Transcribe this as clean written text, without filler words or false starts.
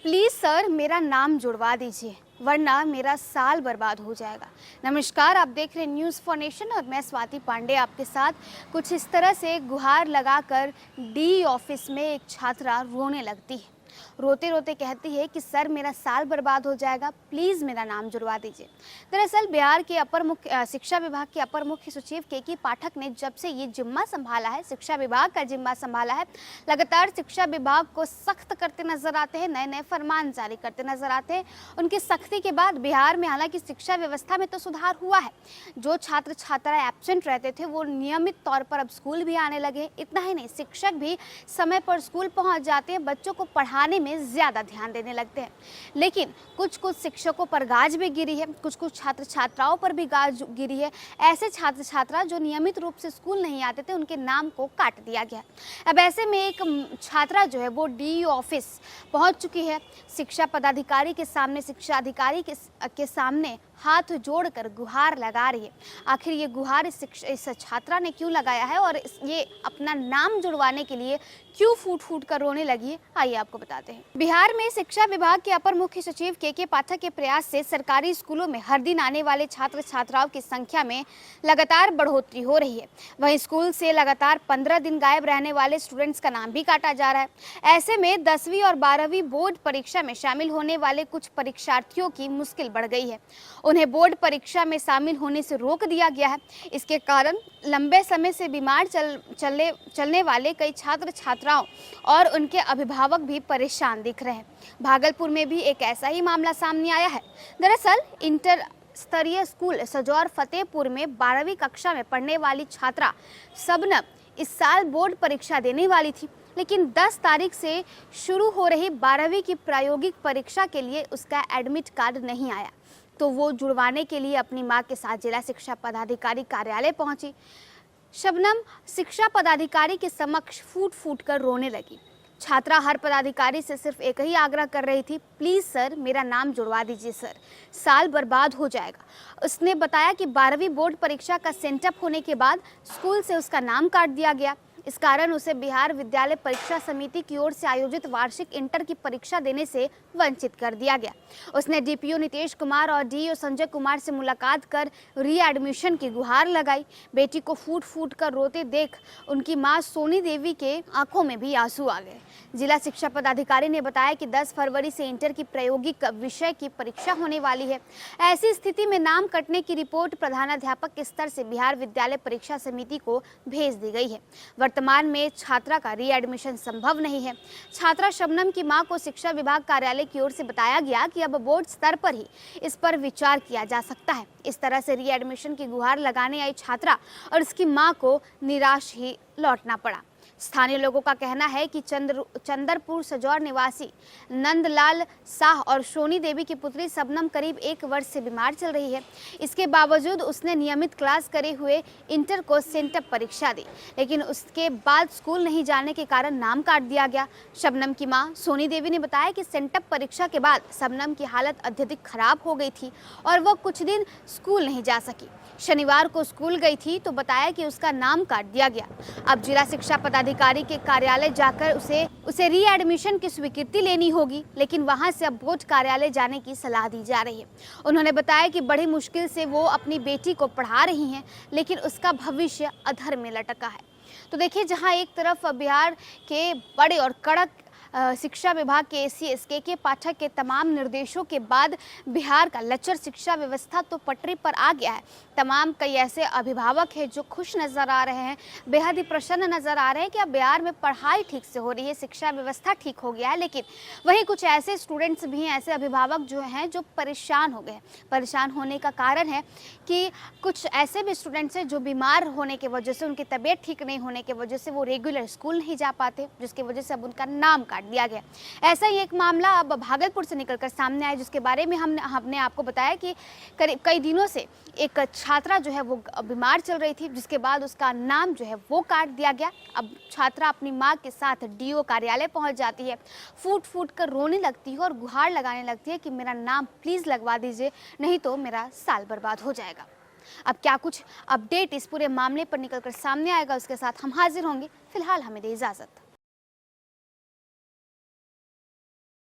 Please sir मेरा नाम जुड़वा दीजिए वरना मेरा साल बर्बाद हो जाएगा। नमस्कार, आप देख रहे हैं न्यूज़ फॉर नेशन और मैं स्वाति पांडे आपके साथ। कुछ इस तरह से गुहार लगाकर डी ऑफिस में एक छात्रा रोने लगती है। रोते रोते कहती है कि सर मेरा साल बर्बाद हो जाएगा, प्लीज़ मेरा नाम जुड़वा दीजिए। दरअसल बिहार के अपर मुख्य शिक्षा विभाग के अपर मुख्य सचिव के पाठक ने जब से ये जिम्मा संभाला है, शिक्षा विभाग का जिम्मा संभाला है, लगातार शिक्षा विभाग को सख्त करते नजर आते हैं, नए नए फरमान जारी करते नजर आते हैं। उनकी सख्ती के बाद बिहार में हालांकि शिक्षा व्यवस्था में तो सुधार हुआ है। जो छात्र छात्राएं एब्सेंट रहते थे वो नियमित तौर पर अब स्कूल भी आने लगे। इतना ही नहीं, शिक्षक भी समय पर स्कूल पहुंच जाते हैं, बच्चों को पढ़ाने में ज्यादा ध्यान देने लगते हैं। लेकिन कुछ कुछ शिक्षकों पर गाज भी गिरी है, कुछ कुछ छात्र छात्राओं पर भी गाज गिरी है। ऐसे छात्र छात्रा जो नियमित रूप से स्कूल नहीं आते थे उनके नाम को काट दिया गया। अब ऐसे में एक छात्रा जो है वो डी ऑफिस पहुंच चुकी है। शिक्षा पदाधिकारी के सामने, शिक्षा अधिकारी के सामने हाथ जोड़कर गुहार लगा रही है। आखिर ये गुहार इस छात्रा ने क्यों लगाया है और ये अपना नाम जुड़वाने के लिए क्यों फूट फूट कर रोने लगी है, आइए आपको बताते हैं। बिहार में शिक्षा विभाग के अपर मुख्य सचिव के पाठक के प्रयास से सरकारी स्कूलों में हर दिन आने वाले छात्र छात्राओं की संख्या में लगातार बढ़ोतरी हो रही है। वहीं स्कूल से लगातार 15 दिन गायब रहने वाले स्टूडेंट्स का नाम भी काटा जा रहा है। ऐसे में 10वीं और 12वीं बोर्ड परीक्षा में शामिल होने वाले कुछ परीक्षार्थियों की मुश्किल बढ़ गई है। उन्हें बोर्ड परीक्षा में शामिल होने से रोक दिया गया है। इसके कारण लंबे समय से बीमार चलने वाले कई छात्र छात्राओं और उनके अभिभावक भी परेशान दिख रहे हैं। भागलपुर में भी एक ऐसा ही मामला सामने आया है। दरअसल इंटर स्तरीय स्कूल सजौर फतेहपुर में 12वीं कक्षा में पढ़ने वाली छात्रा शबनम इस साल बोर्ड परीक्षा देने वाली थी, लेकिन 10 तारीख से शुरू हो रही 12वीं की प्रायोगिक परीक्षा के लिए उसका एडमिट कार्ड नहीं आया, तो वो जुड़वाने के लिए अपनी मां के साथ जिला शिक्षा पदाधिकारी कार्यालय पहुंची। शबनम शिक्षा पदाधिकारी के समक्ष फूट फूट कर रोने लगी। छात्रा हर पदाधिकारी से सिर्फ एक ही आग्रह कर रही थी, प्लीज़ सर मेरा नाम जुड़वा दीजिए सर, साल बर्बाद हो जाएगा। उसने बताया कि 12वीं बोर्ड परीक्षा का सेंटअप होने के बाद स्कूल से उसका नाम काट दिया गया। इस कारण उसे बिहार विद्यालय परीक्षा समिति की ओर से आयोजित वार्षिक इंटर की परीक्षा देने से वंचित कर दिया गया। उसने डीपीओ नीतीश कुमार और डीईओ संजय कुमार से मुलाकात कर रीएडमिशन की गुहार लगाई। बेटी को फूट फूट कर रोते देख उनकी मां सोनी देवी के आंखों में भी आंसू आ गए। जिला शिक्षा पदाधिकारी ने बताया कि 10 फरवरी से इंटर की प्रायोगिक विषय की परीक्षा होने वाली है। ऐसी स्थिति में नाम कटने की रिपोर्ट प्रधानाध्यापक के स्तर से बिहार विद्यालय परीक्षा समिति को भेज दी गई है। वर्तमान में छात्रा का रीएडमिशन संभव नहीं है। छात्रा शबनम की मां को शिक्षा विभाग कार्यालय की ओर से बताया गया कि अब बोर्ड स्तर पर ही इस पर विचार किया जा सकता है। इस तरह से रीएडमिशन की गुहार लगाने आई छात्रा और उसकी मां को निराश ही लौटना पड़ा। स्थानीय लोगों का कहना है कि चंदरपुर सजौर निवासी नंदलाल शाह और सोनी देवी की पुत्री शबनम करीब 1 वर्ष से बीमार चल रही है। इसके बावजूद उसने नियमित क्लास करे हुए इंटर को सेंटअप परीक्षा दी, लेकिन उसके बाद स्कूल नहीं जाने के कारण नाम काट दिया गया। शबनम की मां सोनी देवी ने बताया कि सेंटअप परीक्षा के बाद शबनम की हालत अत्यधिक खराब हो गई थी और वह कुछ दिन स्कूल नहीं जा सकी। शनिवार को स्कूल गई थी तो बताया कि उसका नाम काट दिया गया। अब जिला शिक्षा पदाधिकारी के कार्यालय जाकर उसे रीएडमिशन की स्वीकृति लेनी होगी, लेकिन वहां से अब बोर्ड कार्यालय जाने की सलाह दी जा रही है। उन्होंने बताया कि बड़ी मुश्किल से वो अपनी बेटी को पढ़ा रही हैं, लेकिन उसका भविष्य अधर में लटका है। तो देखिए, जहां एक तरफ बिहार के बड़े और कड़क शिक्षा विभाग के एसीएस के पाठक के तमाम निर्देशों के बाद बिहार का लचर शिक्षा व्यवस्था तो पटरी पर आ गया है। तमाम कई ऐसे अभिभावक हैं जो खुश नज़र आ रहे हैं, बेहद ही प्रसन्न नज़र आ रहे हैं कि अब बिहार में पढ़ाई ठीक से हो रही है, शिक्षा व्यवस्था ठीक हो गया है। लेकिन वहीं कुछ ऐसे स्टूडेंट्स भी हैं, ऐसे अभिभावक जो हैं जो परेशान हो गए। परेशान होने का कारण है कि कुछ ऐसे भी स्टूडेंट्स हैं जो बीमार होने की वजह से, उनकी तबीयत ठीक नहीं होने की वजह से वो रेगुलर स्कूल नहीं जा पाते, जिसकी वजह से अब उनका नाम काट दिया गया। ऐसा ही एक मामला अब भागलपुर से निकलकर सामने आया, जिसके बारे में हमने आपको बताया कि करीब कई दिनों से एक छात्रा जो है वो बीमार चल रही थी, जिसके बाद उसका नाम जो है वो काट दिया गया। अब छात्रा अपनी मां के साथ डीओ कार्यालय पहुंच जाती है, फूट फूट कर रोने लगती है और गुहार लगाने लगती है कि मेरा नाम प्लीज़ लगवा दीजिए, नहीं तो मेरा साल बर्बाद हो जाएगा। अब क्या कुछ अपडेट इस पूरे मामले पर निकलकर सामने आएगा, उसके साथ हम हाजिर होंगे। फिलहाल हमें दे इजाज़त।